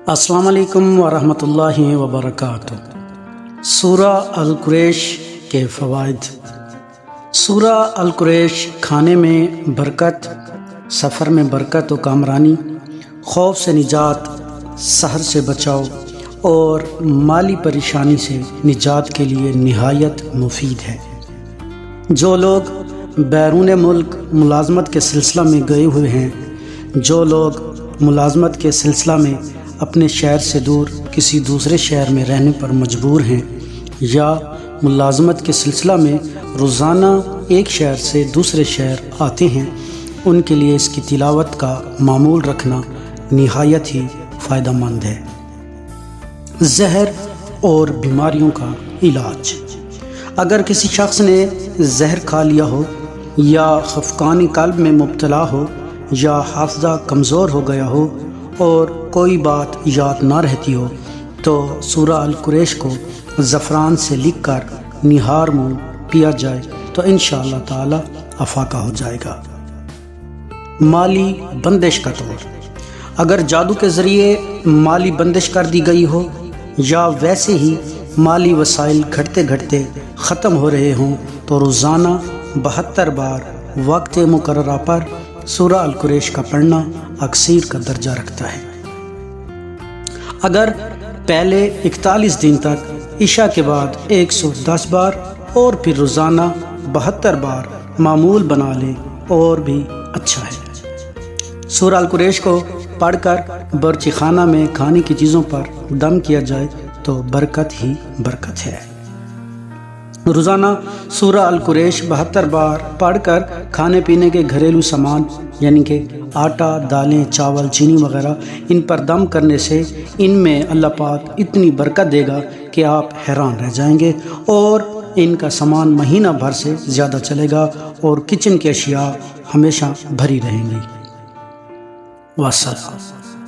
السلام علیکم ورحمۃ اللہ وبرکاتہ۔ سورہ القریش کے فوائد۔ سورہ القریش کھانے میں برکت، سفر میں برکت و کامرانی، خوف سے نجات، سحر سے بچاؤ اور مالی پریشانی سے نجات کے لیے نہایت مفید ہے۔ جو لوگ بیرون ملک ملازمت کے سلسلہ میں گئے ہوئے ہیں، جو لوگ ملازمت کے سلسلہ میں اپنے شہر سے دور کسی دوسرے شہر میں رہنے پر مجبور ہیں یا ملازمت کے سلسلہ میں روزانہ ایک شہر سے دوسرے شہر آتے ہیں، ان کے لیے اس کی تلاوت کا معمول رکھنا نہایت ہی فائدہ مند ہے۔ زہر اور بیماریوں کا علاج۔ اگر کسی شخص نے زہر کھا لیا ہو یا خفقان قلب میں مبتلا ہو یا حافظہ کمزور ہو گیا ہو اور کوئی بات یاد نہ رہتی ہو تو سورہ القریش کو زعفران سے لکھ کر نہار منہ پیا جائے تو انشاءاللہ تعالی افاقہ ہو جائے گا۔ مالی بندش کا طور۔ اگر جادو کے ذریعے مالی بندش کر دی گئی ہو یا ویسے ہی مالی وسائل گھٹتے گھٹتے ختم ہو رہے ہوں تو روزانہ 72 بار وقت مقررہ پر سورہ القریش کا پڑھنا اکثیر کا درجہ رکھتا ہے۔ اگر پہلے 41 دن تک عشاء کے بعد 110 بار اور پھر روزانہ 72 بار معمول بنا لے اور بھی اچھا ہے۔ سورہ القریش کو پڑھ کر برچی خانہ میں کھانے کی چیزوں پر دم کیا جائے تو برکت ہی برکت ہے۔ روزانہ سورہ القریش 72 بار پڑھ کر کھانے پینے کے گھریلو سامان یعنی کہ آٹا، دالیں، چاول، چینی وغیرہ ان پر دم کرنے سے ان میں اللہ پاک اتنی برکت دے گا کہ آپ حیران رہ جائیں گے اور ان کا سامان مہینہ بھر سے زیادہ چلے گا اور کچن کی اشیاء ہمیشہ بھری رہیں گی۔ والسلام۔